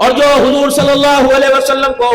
اور جو حضور صلی اللہ علیہ وسلم کو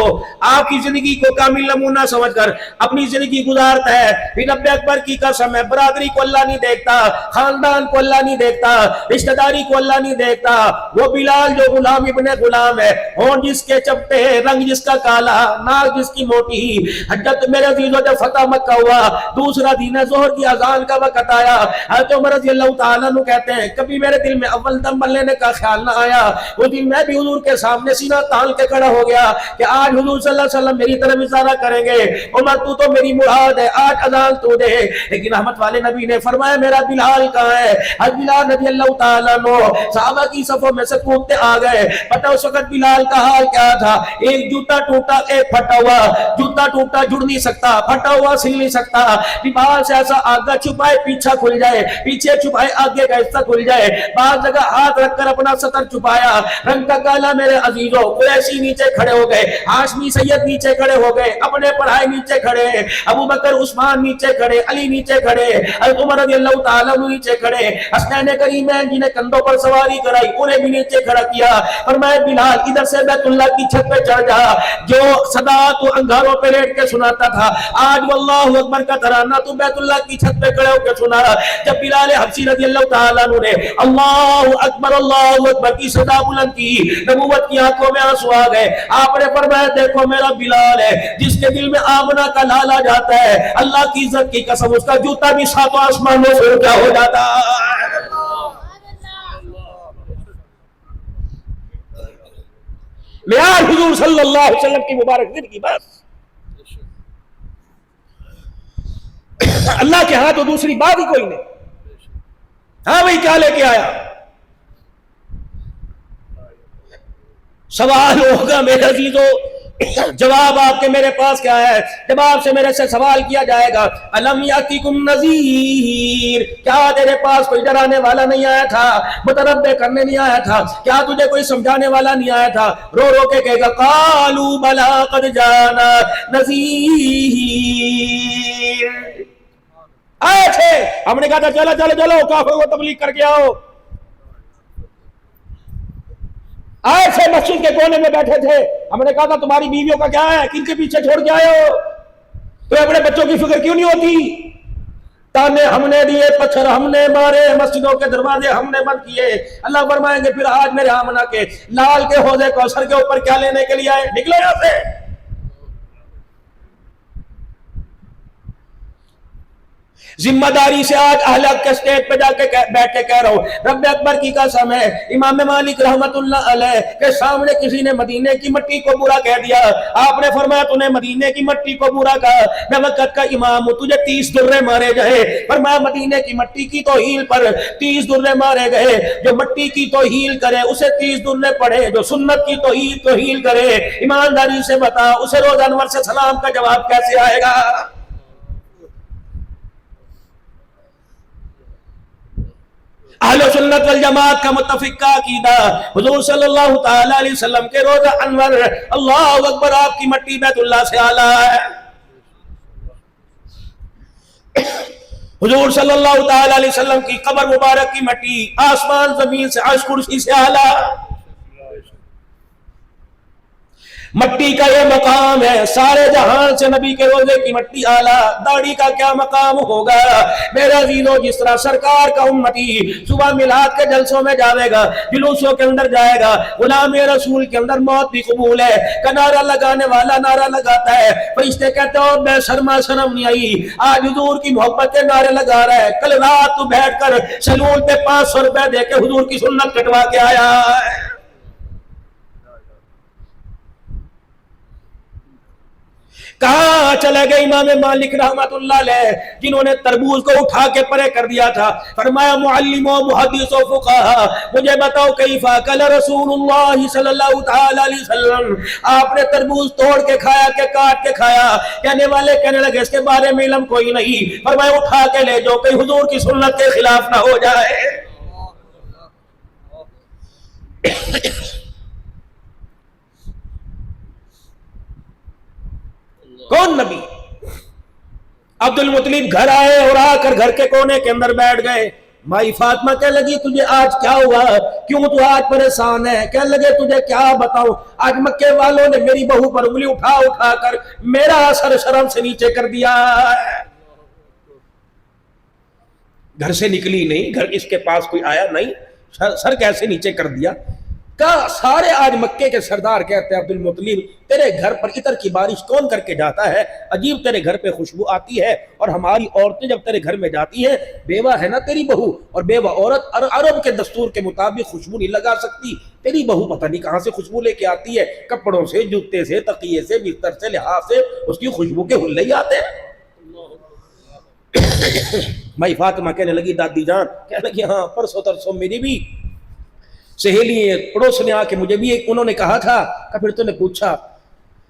آپ کی زندگی کو کامل نمونہ سمجھ کر اپنی زندگی گزارتا ہے، پھر رب اکبر کی قسم ہے برادری کو اللہ نہیں دیکھتا، خاندان کو اللہ نہیں دیکھتا، رشتہ داری کو اللہ نہیں دیکھتا، وہ بلال جو غلام ابن غلام ہے، ہونٹ جس کے چپٹے، رنگ جس کا کالا، ناک جس کی موٹی، حجت میرے عزیزوں جب فتح مکہ ہوا، دوسرا دن ظہر کی اذان کا وقت آیا، حضرت عمر رضی اللہ تعالیٰ عنہ کہتے ہیں کبھی میرے دل میں اول دم لینے کا خیال نہ آیا، وہ دن میں بھی حضور کے سامنے سینہ تان کے کھڑا ہو گیا کہ آج حضور صلی اللہ علیہ وسلم میری طرف اشارہ کریں گے، عمر تو تو میری مراد ہے، آج اذان تو دے۔ لیکن رحمت والے نبی نے فرمایا میرا بلال کہاں ہے؟ حضرت بلال رضی اللہ تعالیٰ عنہ صحابہ کی صفوں میں سے کودتے آ گئے۔ پتہ اس وقت بلال کا حال کیا تھا؟ ایک جوتا ٹوٹا، ایک پھٹا ہوا، جوتا ٹوٹا جڑ نہیں سکتا، پھٹا ہوا سل نہیں سکتا، لباس ایسا آگا چھپائے پیچھا کھل جائے، پیچھے چھپائے آگے کا حصہ کھل جائے، بعض جگہ ہاتھ رکھ کر اپنا سطر چھپایا، رنگ کا کالا میرے عزیزوں، قریشی نیچے کھڑے ہو گئے، ہاشمی سید نیچے کھڑے ہو گئے، اپنے پڑھائی نیچے کھڑے، ابو بکر عثمان نیچے کھڑے، علی نیچے کھڑے، حضرت عمر رضی اللہ تعالیٰ عنہ نیچے کھڑے، حسنین کریمین جنہیں کندھوں پر سواری کرائی انہیں بھی نیچے کھڑا کیا، فرمایا بلال ادھر سے بیت اللہ کی چھت پہ چڑھ جا، جو صدا تو انگاروں پہ لیٹ کے سناتا تھا آج واللہ اکبر کا ترانہ تو بیت اللہ کی چھت پہ کھڑے ہو کے سنا۔ جب بلال حبشی رضی اللہ تعالیٰ عنہ نے اللہ اکبر کی صدا بلند کی، نبوت کی آنکھوں میں آنسو آ گئے، آپ نے فرمایا دیکھو میرا بلال ہے جس کے دل میں آمنہ کا لالا جاتا ہے، اللہ کی عزت کی قسم اس کا جوتا بھی ساتوں آسمانوں سے اونچا ہو جاتا ہے۔ معیار حضور صلی اللہ علیہ وسلم کی مبارک زندگی بس، اللہ کے ہاں تو دوسری بات ہی کوئی نہیں۔ ہاں بھائی کیا لے کے آیا؟ سوال ہوگا میرے عزیزوں، جواب آپ کے میرے پاس کیا ہے؟ جب آپ سے میرے سے سوال کیا جائے گا الم یاتیکم نذیر، کیا تیرے پاس کوئی ڈرانے والا نہیں آیا تھا، متنبہ کرنے نہیں آیا تھا، کیا تجھے کوئی سمجھانے والا نہیں آیا تھا؟ رو رو کے کہے گا قالوا بلا قد جانا نذیر، آئے تھے، ہم نے کہا تھا چلو چلو چلو کافروں کو تبلیغ کر کے آؤ، آئے تھے مسجد کے کونے میں بیٹھے تھے، ہم نے کہا تھا تمہاری بیویوں کا کیا ہے، کن کے پیچھے چھوڑ کے آئے ہو، تو اپنے بچوں کی فکر کیوں نہیں ہوتی؟ تانے ہم نے دیے، پتھر ہم نے مارے، مسجدوں کے دروازے ہم نے بند کیے، اللہ فرمائیں گے پھر آج میرے آمنہ کے لال کے حوضے کوثر کے اوپر کیا لینے کے لیے آئے؟ نکلو یہاں سے۔ ذمہ داری سے آج اہلک کے سٹیج پہ جا کے بیٹھ کے کہہ رہا ہوں، رب اکبر کی قسم ہے، امام مالک رحمت اللہ علیہ کے سامنے کسی نے مدینے کی مٹی کو برا کہہ دیا، آپ نے فرمایا تو نے مدینے کی مٹی کو برا کہا، میں وقت کا امام ہوں، تجھے 30 درے مارے گئے، فرمایا مدینے کی مٹی کی توہین پر 30 درے مارے گئے، جو مٹی کی توہین کرے اسے 30 درے پڑے، جو سنت کی توہین کرے ایمانداری سے بتا اسے روز انور سے سلام کا جواب کیسے آئے گا؟ اہل سنت والجماعت کا متفقہ عقیدہ حضور صلی اللہ تعالی علیہ وسلم کے روزہ انور، اللہ اکبر، آپ کی مٹی بیت اللہ سے اعلیٰ ہے، حضور صلی اللہ تعالی علیہ وسلم کی قبر مبارک کی مٹی آسمان زمین سے عرش کرسی سے اعلیٰ، مٹی کا یہ مقام ہے، سارے جہان سے نبی کے روزے کی مٹی اعلیٰ، داڑھی کا کیا مقام ہوگا میرے عزیزوں؟ جس طرح سرکار کا امتی صبح میلاد کے جلسوں میں جاوے گا، جلوسوں کے اندر جائے گا، غلام رسول کے اندر موت بھی قبول ہے کا نعرہ لگانے والا نعرہ لگاتا ہے، فرشتے کہتے ہو بے شرما شرم نہیں آئی، آج حضور کی محبت کے نعرے لگا رہا ہے، کل رات تو بیٹھ کر سلول پہ 500 روپے دے کے حضور کی سنت کٹوا کے آیا ہے۔ کہاں چلے گئے امام مالک رحمت اللہ علیہ جنہوں نے تربوز کو اٹھا کے پرے کر دیا تھا؟ فرمایا معلم و محدث و فقہا، مجھے بتاؤ کیف اکل رسول اللہ صلی اللہ تعالی علیہ وسلم، آپ نے تربوز توڑ کے کھایا کہ کاٹ کے کھایا؟ کہنے والے کہنے لگے اس کے بارے میں علم کوئی نہیں، فرمایا اٹھا کے لے جاؤ کہیں حضور کی سنت کے خلاف نہ ہو جائے۔ کون نبی؟ عبد المطلب گھر آئے اور آ کر گھر کے کونے کے اندر بیٹھ گئے، مائی فاطمہ کہنے لگی تجھے آج کیا ہوا، کیوں تو آج پریشان ہے؟ کہنے لگے تجھے کیا بتاؤں، آج مکے والوں نے میری بہو پر انگلی اٹھا اٹھا کر میرا سر شرم سے نیچے کر دیا ہے۔ گھر سے نکلی نہیں، گھر اس کے پاس کوئی آیا نہیں، سر کیسے نیچے کر دیا؟ کہا سارے آج مکے کے سردار کہتے ہیں عبد المطلب تیرے گھر پر عطر کی بارش کون کر کے جاتا ہے؟ عجیب تیرے گھر پہ خوشبو آتی ہے، اور ہماری عورتیں جب تیرے گھر میں جاتی ہیں، بیوہ ہے نا تیری بہو، اور بیوہ عورت عرب کے دستور کے مطابق خوشبو نہیں لگا سکتی، تیری بہو پتہ نہیں کہاں سے خوشبو لے کے آتی ہے، کپڑوں سے، جوتے سے، تکیے سے، بستر سے، لحاظ سے اس کی خوشبو کے حلے ہی آتے ہیں۔ مائی فاطمہ کہنے لگی دادی جان، کہنے لگی ہاں پرسوں ترسوں میری بھی سہیلی پڑوس نے آ کے مجھے بھی انہوں نے کہا تھا کہ پھر تو نے پوچھا،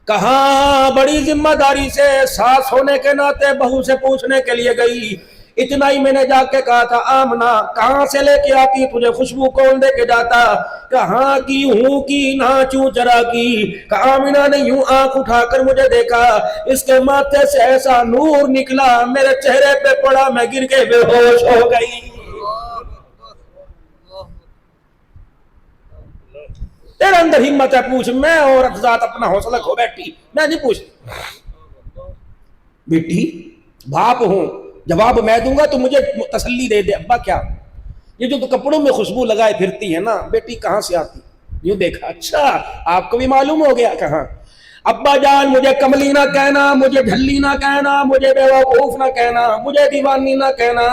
کہاں بڑی ذمہ داری سے ساس ہونے کے ناطے بہو سے پوچھنے کے لیے گئی، اتنا ہی میں نے جا کے کہا تھا آمنہ کہاں سے لے کے آتی تجھے خوشبو کون دے کے جاتا؟ کہاں کی ہوں کی نہ چوں چرا کی، کہا آمنہ نے یوں آنکھ اٹھا کر مجھے دیکھا، اس کے ماتھے سے ایسا نور نکلا میرے چہرے پہ پڑا، میں گر کے بے ہوش ہو گئی۔ تیرے اندر ہمت ہے پوچھ، میں عورت ذات اپنا حوصلہ کھو بیٹھی، میں نہیں پوچھ بیٹی باپ ہوں، جواب میں دوں گا تو مجھے تسلی دے دے، ابا کیا یہ جو تو کپڑوں میں خوشبو لگائے پھرتی ہے نا بیٹی کہاں سے آتی؟ یوں دیکھا، اچھا آپ کو بھی معلوم ہو گیا؟ کہاں ابا جان مجھے کملی نہ کہنا، مجھے جھلی نہ کہنا، مجھے بیوقوف نہ کہنا، مجھے دیوانی نہ کہنا،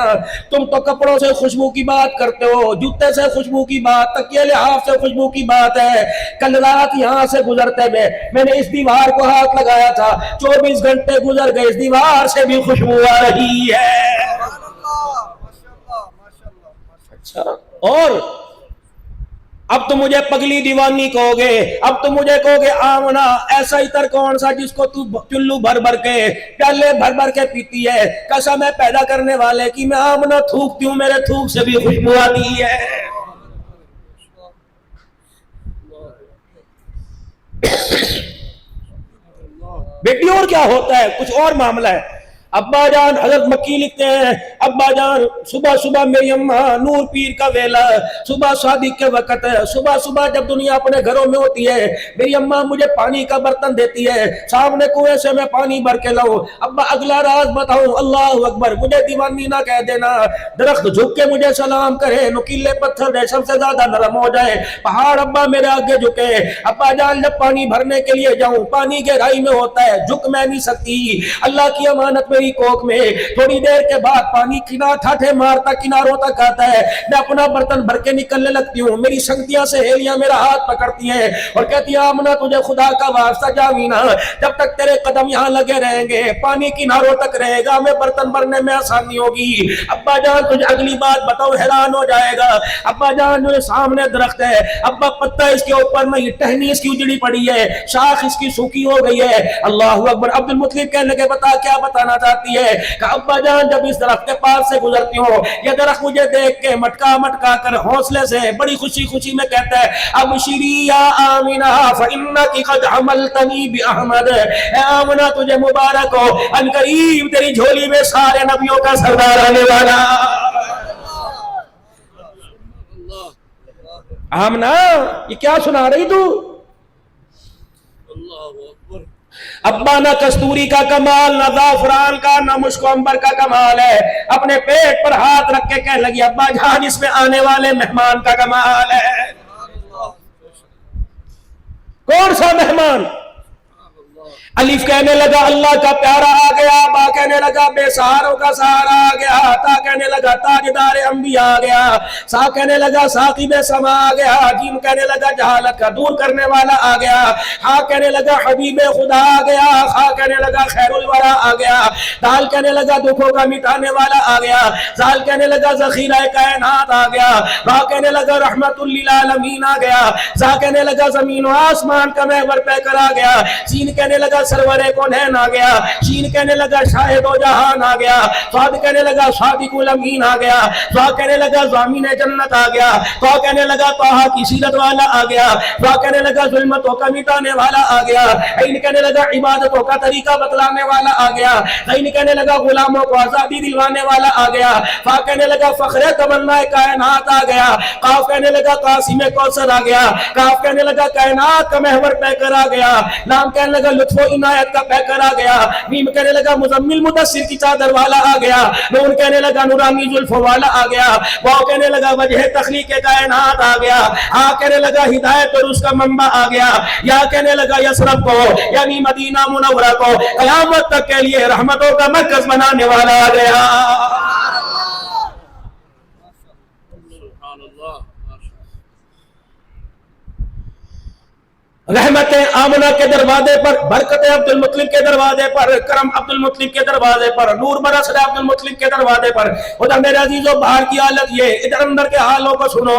تم تو کپڑوں سے خوشبو کی بات کرتے ہو، جوتے سے خوشبو کی بات، تکیے لحاف سے خوشبو کی بات ہے۔ کل رات یہاں سے گزرتے میں نے اس دیوار کو ہاتھ لگایا تھا، 24 گھنٹے گزر گئے، اس دیوار سے بھی خوشبو آ رہی ہے۔ اچھا اور اب تو مجھے پگلی دیوانی کہو گے، اب تو مجھے کہو گے آمنہ ایسا عطر کون سا جس کو تو چلو بھر بھر کے پیالے بھر بھر کے پیتی ہے؟ قسم ہے پیدا کرنے والے کی میں آمنہ تھوکتی ہوں میرے تھوک سے بھی خوشبو آتی ہے۔ بیٹی اور کیا ہوتا ہے، کچھ اور معاملہ ہے۔ ابا جان حضرت مکی لکھتے ہیں ابا جان صبح صبح میری اماں نور پیر کا ویلا، صبح صادق کے وقت ہے، صبح صبح جب دنیا اپنے گھروں میں ہوتی ہے میری اماں مجھے پانی کا برتن دیتی ہے، سامنے کنویں سے میں پانی بھر کے لاؤں۔ ابا اگلا راز بتاؤں، اللہ اکبر مجھے دیوانی نہ کہہ دینا، درخت جھک کے مجھے سلام کرے، نکیلے پتھر ریشم سے زیادہ نرم ہو جائے، پہاڑ ابا میرے آگے جھکے، ابا جان جب پانی بھرنے کے لیے جاؤں پانی گہرائی میں ہوتا ہے، جھک میں نہیں سکتی، اللہ کی امانت میں کوک میں تھوڑی دیر کے بعد پانی کنار ٹھاٹھے مارتا کناروں تک آتا ہے، میں اپنا برتن بھر کے نکلنے لگتی ہوں، میری سنگتیاں سہیلیاں میرا ہاتھ پکڑتی ہیں اور کہتی ہیں آمنہ تجھے خدا کا واسطہ جاوینا، جب تک تیرے قدم یہاں لگے رہیں گے پانی کناروں تک رہے گا، میں برتن بھرنے میں آسانی ہوگی۔ ابا جان تجھے اگلی بات بتاؤ حیران ہو جائے گا، ابا جان جو سامنے درخت ہے ابا پتہ اس کے اوپر نہیں، ٹہنی اس کی اجڑی پڑی ہے، شاخ اس کی سوکھی ہو گئی ہے۔ اللہ اکبر۔ عبد المطلب کہنے لگے بتا کیا بتانا چاہتی ہے؟ کہ ابا جان جب اس درخت کے پاس سے گزرتی ہوں یہ درخت مجھے دیکھ کے مٹکا مٹکا کر حوصلے سے بڑی خوشی خوشی میں کہتا ہے ابشری یا آمنہ فإنک قد حملتنی بأحمد، اے آمنہ تجھے مبارک ہو، ان قریب تیری جھولی میں سارے نبیوں کا سردار آنے والا۔ آمنہ یہ کیا سنا رہی تو؟ ابا نہ کستوری کا کمال، نہ زعفران کا، نہ مشک و عنبر کا کمال ہے، اپنے پیٹ پر ہاتھ رکھ کے کہنے لگی ابا جان اس میں آنے والے مہمان کا کمال ہے۔ کون سا مہمان؟ الف کہنے لگا اللہ کا پیارا آ گیا، با کہنے لگا بے سہاروں کا سہارا آ گیا، تا کہنے لگا تاجدار انبیاء آ گیا، سا کہنے لگا ثاقب سما آ گیا، جیم کہنے لگا جہالت کا دور کرنے والا آ گیا، ہا کہنے لگا حبیب خدا آ گیا، خا کہنے لگا خیر الورا آ گیا، دال کہنے لگا دکھوں کا مٹانے والا آ گیا، زال کہنے لگا ذخیرہ کائنات آ گیا، با کہنے لگا رحمت للعالمین آ گیا، زا کہنے لگا زمین و آسمان کا محور پہ کر آ گیا، سین کہنے لگا سرور کونین آ گیا، شین کہنے لگا شاہد و جہان آ گیا، سعد کہنے لگا صادق الامین آ گیا، سعد کہنے لگا ضامن جنت آ گیا، سعد کہنے لگا طٰہٰ کی سیرت والا آ گیا، سعد کہنے لگا ظلمتوں کا مٹانے والا آ گیا، عین کہنے لگا عبادتوں کا طریقہ بتلانے والا آ گیا، عین کہنے لگا غلاموں کو آزادی دلوانے والا آ گیا، فا کہنے لگا فخر تمنا کائنات آ گیا، قاف کہنے لگا قاسم کوثر آ گیا، کاف کہنے لگا کائنات کا محور پیکر آ گیا، لام کہنے لگا لطف و عنایت کا پیکر آ گیا، میم کہنے لگا مزمل مدثر کی چادر والا آ گیا، نون کہنے لگا نورانی زلف والا آ گیا، واو کہنے لگا وجہ تخلیق کائنات آ گیا، ہا کہنے لگا ہدایت اور اس کا منبع آ گیا، یا کہنے لگا یثرب کو یعنی مدینہ منورہ کو قیامت تک کے لیے رحمتوں کا مرکز بنانے والا آ گیا۔ رحمت آمنہ کے دروازے پر، برکت عبد المطلب کے دروازے پر، کرم عبد المطلب کے دروازے پر، نور برس عبد المطلب کے دروازے پر۔ ادھر میرے عزیزو باہر کی حالت یہ، ادھر اندر کے حالوں کو سنو۔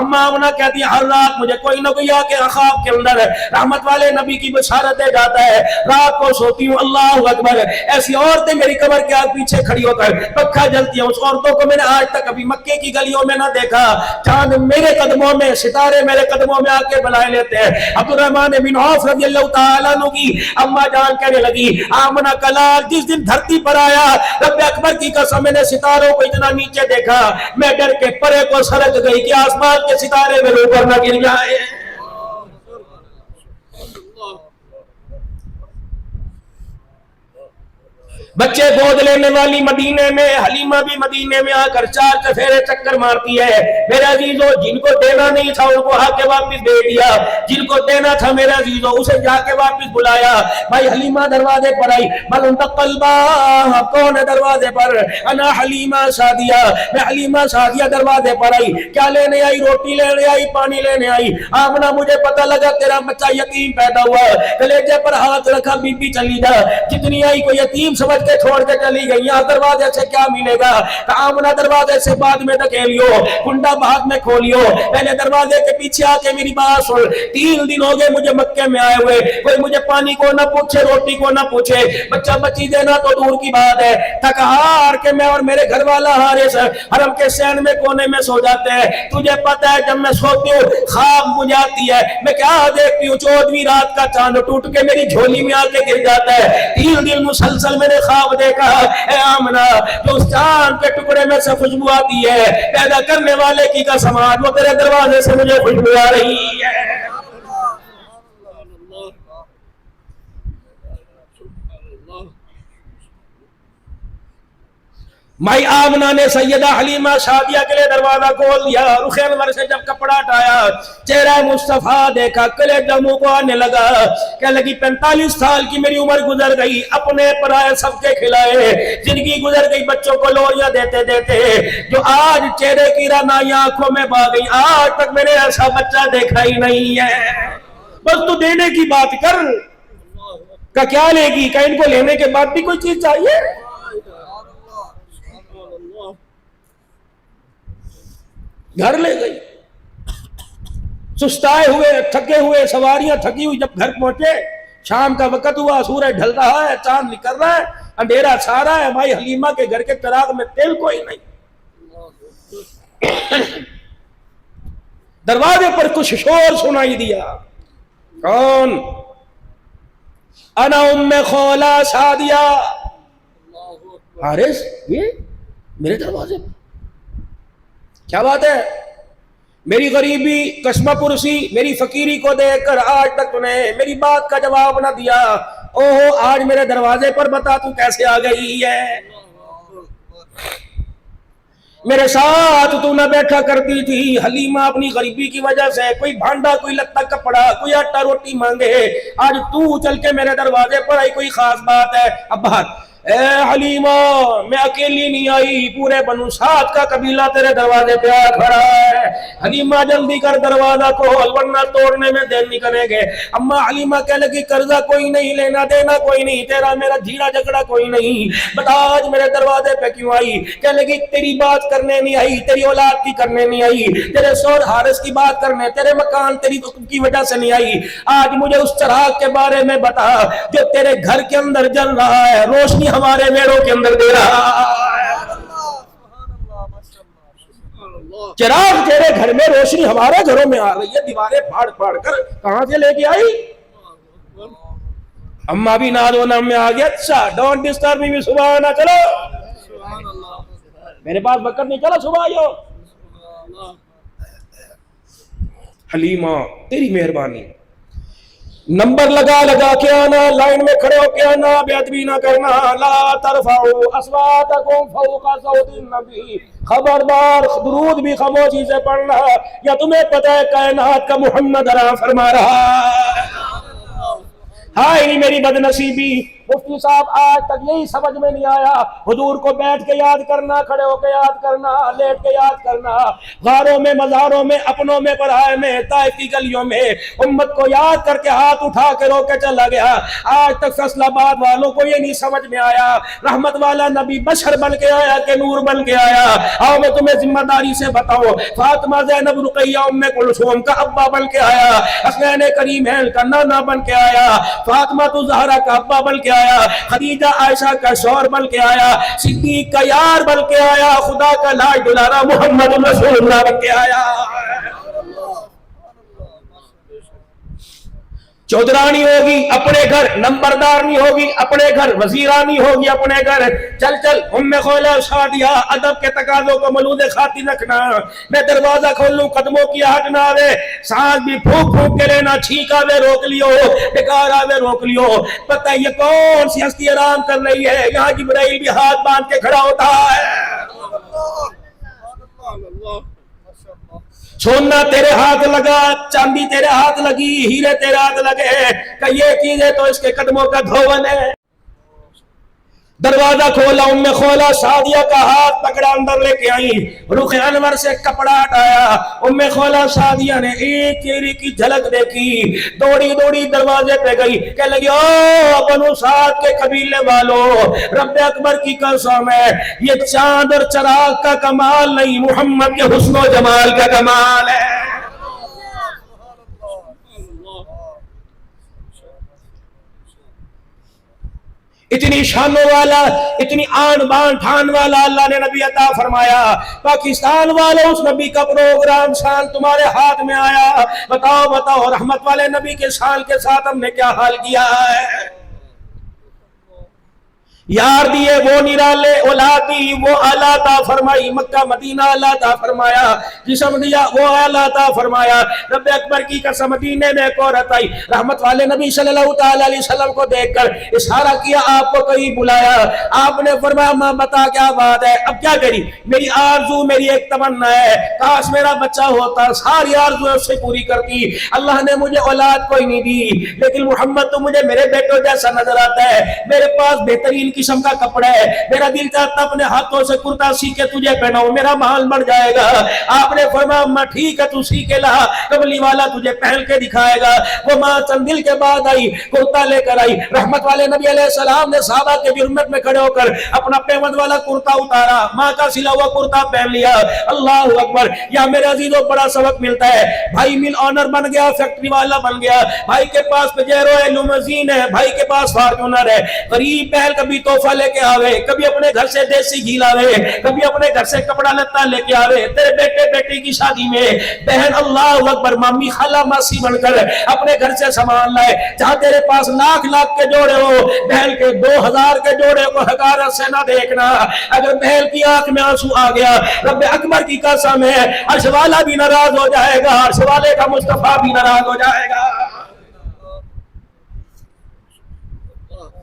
اما آمنہ کہتی ہے ہر رات مجھے کوئی نہ کوئی آکے خواب کے اندر رحمت والے نبی کی بشارت دے جاتا ہے، رات کو سوتی ہوں اللہ اکبر، ایسی عورتیں میری قبر کے آگ پیچھے کھڑی ہو کر پکا جلتی ہیں، اس عورتوں کو میں نے آج تک ابھی مکے کی گلیوں میں نہ دیکھا، چاند میرے قدموں میں، ستارے میرے قدموں میں آکے بلائے لیتے ہیں۔ عبدالرحمن بن عوف رضی اللہ تعالیٰ عنہ کی اما جان کہنے لگی آمنہ کلال جس دن دھرتی پر آیا، رب اکبر کی قسم میں نے ستاروں کو اتنا نیچے دیکھا، میں ڈر کے پرے کو سرک گئی کہ آسمان کے ستارے میرے اوپر نہ گر جائے۔ بچے گود لینے والی مدینے میں، حلیمہ بھی مدینے میں آ کر چار چفیرے چکر مارتی ہے۔ میرے عزیزو جن کو دینا نہیں تھا ان کو آ کے واپس دے دیا، جن کو دینا تھا میرے عزیزو اسے جا کے واپس بلایا۔ بھائی حلیمہ دروازے پر آئی، من تقلبا کون ہے دروازے پر؟ انا حلیمہ سعدیہ، میں حلیمہ سعدیہ دروازے پر آئی، کیا لینے آئی؟ روٹی لینے آئی، پانی لینے آئی۔ آمنہ مجھے پتہ لگا تیرا بچہ یتیم پیدا ہوا، کلیجے پر ہاتھ رکھا، بی بی چلی جا، جتنی آئی کو یتیم سمجھ کے چھوڑ کے چلی گئی، یہاں دروازے سے کیا ملے گا؟ آمنہ دروازے سے بعد میں دھکیلیو، کنڈا بعد میں کھولیو، پہلے دروازے کے پیچھے آ کے میری بات سن، 3 دن ہو گئے مجھے مکے میں آئے ہوئے، کوئی مجھے پانی کو نہ پوچھے، روٹی کو نہ پوچھے، بچہ بچی دینا تو دور کی بات ہے، تھک ہار کے میں اور میرے گھر والا حارث حرم کے سین میں کونے میں سو جاتے ہیں۔ تجھے پتہ ہے جب میں سوتی ہوں خواب مجھے آتی ہے، میں کیا دیکھتی ہوں؟ 14ویں رات کا چاند ٹوٹ کے میری جھولی میں آ کے گر جاتا ہے۔ 3 دن مسلسل میں نے خواب دیکھا، اے آمنہ جو اس چاند کے ٹکڑے میں سے خوشبو آتی ہے، پیدا کرنے والے کی قسم وہ تیرے دروازے سے مجھے خوشبو آ رہی ہے۔ مائی آمنہ نے سیدہ حلیمہ سعدیہ کے لئے دروازہ کھول دیا، رخ انور سے جب کپڑا ہٹایا، چہرہ مصطفیٰ دیکھا، کلیجہ منہ کو آنے لگا، کہنے لگی 45 سال کی میری عمر گزر گئی، اپنے پرائے سب کے کھلائے، زندگی گزر گئی بچوں کو لوریاں دیتے دیتے، جو آج چہرے کی رعنائی آنکھوں میں بھا گئی، آج تک میں نے ایسا بچہ دیکھا ہی نہیں ہے۔ بس تو دینے کی بات کر، کہ کیا لے گی؟ کہ ان کو لینے کے بعد بھی کوئی چیز چاہیے؟ گھر لے گئی، سستائے ہوئے تھکے ہوئے سواریاں تھکی ہوئی جب گھر پہنچے، شام کا وقت ہوا، سورج ڈھل رہا ہے، چاند نکل رہا ہے، اندھیرا سارا ہے، مائی حلیمہ کے گھر کے چراغ میں تیل کوئی نہیں۔ دروازے پر کچھ شور سنائی دیا، کون؟ انا ام خولہ سعدیہ۔ حارث یہ میرے دروازے پر کیا بات ہے؟ میری غریبی، قسمہ پرسی، میری فقیری کو دیکھ کر آج تک تو نے میری بات کا جواب نہ دیا، اوہ آج میرے دروازے پر بتا تو کیسے آ گئی ہے؟ میرے ساتھ تو نہ بیٹھا کرتی تھی، حلیمہ اپنی غریبی کی وجہ سے کوئی بھانڈا، کوئی لتا کپڑا، کوئی آٹا روٹی مانگے، آج تو چل کے میرے دروازے پر آئی، کوئی خاص بات ہے؟ اب بات اے حلیمہ میں اکیلی نہیں آئی، پورے بنو سعد کا قبیلہ تیرے دروازے پہ آ کھڑا ہے، حلیمہ جلدی کر دروازہ کھول ورنہ توڑنے میں دیر نہیں کریں گے۔ اما حلیمہ کہنے لگی قرضہ کوئی نہیں، لینا دینا کوئی نہیں، تیرا میرا جھیڑا جھگڑا کوئی نہیں، بتا آج میرے دروازے پہ کیوں آئی؟ کہنے لگی تیری بات کرنے نہیں آئی، تیری اولاد کی کرنے نہیں آئی، تیرے شوہر حارث کی بات کرنے، تیرے مکان تیری کی وجہ سے نہیں آئی، آج مجھے اس چراغ کے بارے میں بتا جو تیرے گھر کے اندر جل رہا ہے، روشنی ہمارے میڑوں کے اندر دے رہا ہے۔ چراغ تیرے گھر میں، روشنی ہمارے گھروں میں آ رہی ہے، دیواریں پھاڑ پھاڑ کر کہاں سے لے کے آئی؟ اماں بھی ناد و نام میں آ گیا، اچھا ڈونٹ ڈسٹرب می، صبح آنا، چلو میرے پاس وقت نہیں، چلو صبح آئیو۔ حلیمہ تیری مہربانی، نمبر لگا لگا کے آنا، لائن میں کھڑے ہو کے آنا، بے ادبی نہ کرنا، لا ترفعوا اصواتکم فوق صوت النبی، خبردار درود بھی خاموشی سے پڑھنا، یا تمہیں پتہ ہے کائنات کا محمد آرام فرما رہا ہے۔ ہائے میری بد نصیبی، مفتی صاحب آج تک یہی سمجھ میں نہیں آیا، حضور کو بیٹھ کے یاد کرنا، کھڑے ہو کے یاد کرنا، لیٹ کے یاد کرنا، غاروں میں، مزاروں میں، اپنوں میں، پرائے میں، طائف کی گلیوں میں امت کو یاد کر کے ہاتھ اٹھا کے رو کے چلا گیا۔ آج تک فیصل آباد والوں کو یہ نہیں سمجھ میں آیا رحمت والا نبی بشر بن کے آیا کہ نور بن کے آیا۔ آؤ میں تمہیں ذمہ داری سے بتاؤں، فاطمہ زینب رقیہ ام کلثوم کا ابا بن کے آیا، حسین کریمین کا نانا بن کے آیا، فاطمہ تو زہرا کا ابا بن کے آیا، خدیجہ عائشہ کا شوہر بن کے آیا، صدیق کا یار بن کے آیا، خدا کا لاڈ دلارا محمد رسول اللہ بن کے آیا۔ چودرانی ہوگی اپنے گھر، نمبردارنی ہوگی اپنے گھر، وزیرانی ہوگی اپنے گھر، چل چل ام خولہ شادیہ، ادب کے تقاضوں کو ملود خاطر رکھنا، میں دروازہ کھول لوں قدموں کی آہٹ نہ آوے، سانس بھی پھونک پھونک کے لینا، چھینک آوے روک لیو، ڈکار آوے روک لیو، پتہ یہ کون سی ہستی آرام کر رہی ہے، یہاں جبرائیل بھی ہاتھ باندھ کے کھڑا ہوتا ہے۔ سونا تیرے ہاتھ لگا، چاندی تیرے ہاتھ لگی، ہیرے تیرے ہاتھ لگے، کہ یہ چیزیں تو اس کے قدموں کا دھون ہے۔ دروازہ کھولا، ام خولہ شادیہ کا ہاتھ پکڑا، اندر لے کے آئی، رخ انور سے کپڑا ہٹایا، ام خولہ شادیہ نے ایک چہرے کی جھلک دیکھی، دوڑی دوڑی دروازے پہ گئی، کہنے لگی او بنو سعد کے قبیلے والوں، رب اکبر کی قسم ہے یہ چاند اور چراغ کا کمال نہیں، محمد کے حسن و جمال کا کمال ہے۔ اتنی شانوں والا، اتنی آن بان ٹھان والا اللہ نے نبی عطا فرمایا، پاکستان والے اس نبی کا پروگرام شان تمہارے ہاتھ میں آیا، بتاؤ بتاؤ رحمت والے نبی کے شان کے ساتھ ہم نے کیا حال کیا ہے؟ یار دیے وہ نرالے، اولاد دی وہ اعلیٰ عطا فرمائی، مکہ مدینہ اعلیٰ عطا فرمایا، جسم دیا وہ اعلیٰ عطا فرمایا، رب اکبر کی قسم مدینے میں ایک عورت آئی، رحمت والے نبی صلی اللہ تعالیٰ علیہ وسلم کو دیکھ کر اشارہ کیا، آپ کو کہیں بلایا، آپ نے فرمایا ماں بتا کیا بات ہے؟ اب کیا کری؟ میری آرزو، میری ایک تمنا ہے، کاش میرا بچہ ہوتا، ساری آرزو اس سے پوری کرتی، اللہ نے مجھے اولاد کوئی نہیں دی، لیکن محمد تو مجھے میرے بیٹوں جیسا نظر آتا ہے، میرے پاس بہترین قسم کا کپڑا ہے، میرا دل چاہتا اپنے ہاتھوں سے کرتا سی کے تجھے پہناؤں، میرا مال بڑھ جائے گا۔ آپ نے فرمایا اماں ٹھیک ہے تو سی کے لا، کملی والا تجھے پہن کے دکھائے گا۔ وہ ماں چند دل کے بعد آئی، کرتا لے کر آئی، رحمت والے نبی علیہ السلام نے صحابہ کے جرمت میں کھڑے ہو کر اپنا پیمد والا کرتا اتارا، ماں کا سلا ہوا کرتا پہن لیا۔ اللہ اکبر، یا میرے عزیزوں بڑا سبق ملتا ہے، بھائی مل آنر بن گیا، فیکٹری والا بن گیا، بھائی کے پاس پجیرو ہے، لومزین ہے، بھائی کے پاس فارچونر ہے، غریب بہن کبھی تحفہ لے کے آوے، کبھی اپنے گھر سے دیسی گھی لاوے، کبھی اپنے گھر سے کپڑا لتا لے کے آوے، تیرے بیٹے بیٹی کی شادی میں بہن اللہ اکبر مامی خالہ ماسی بن کر اپنے گھر سے سامان لائے، جہاں تیرے پاس لاکھ لاکھ کے جوڑے ہو، بہن کے 2000 کے جوڑے کو حقارت سے نہ دیکھنا، اگر بہن کی آنکھ میں آنسو آ گیا رب اکبر کی قسم ہے عرش والا بھی ناراض ہو جائے گا، عرش والے کا مصطفیٰ بھی ناراض ہو جائے گا۔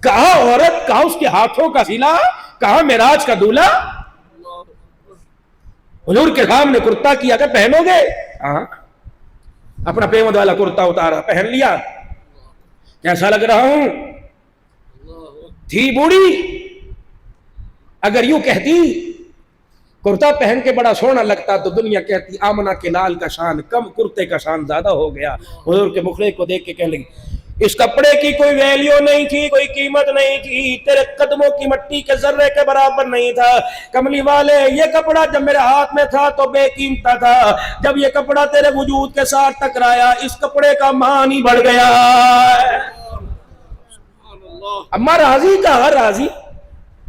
کہاں عورت، کہاں اس کے ہاتھوں کا سلا، کہاں معراج کا دولہا؟ حضور کے سامنے کرتا کیا کہ پہنو گے؟ ہاں، اپنا پیمد والا کرتا اتارا، پہن لیا، کیسا لگ رہا ہوں؟ تھی بوڑھی، اگر یوں کہتی کرتا پہن کے بڑا سونا لگتا تو دنیا کہتی آمنہ کے لال کا شان کم، کرتے کا شان زیادہ ہو گیا۔ حضور کے مخلص کو دیکھ کے کہنے لگی اس کپڑے کی کوئی ویلیو نہیں تھی، کوئی قیمت نہیں تھی، تیرے قدموں کی مٹی کے ذرے کے برابر نہیں تھا۔ کملی والے یہ کپڑا جب میرے ہاتھ میں تھا تو بے قیمت تھا، جب یہ کپڑا تیرے وجود کے ساتھ ٹکرایا اس کپڑے کا مان ہی بڑھ گیا۔ اماں راضی کہاں راضی؟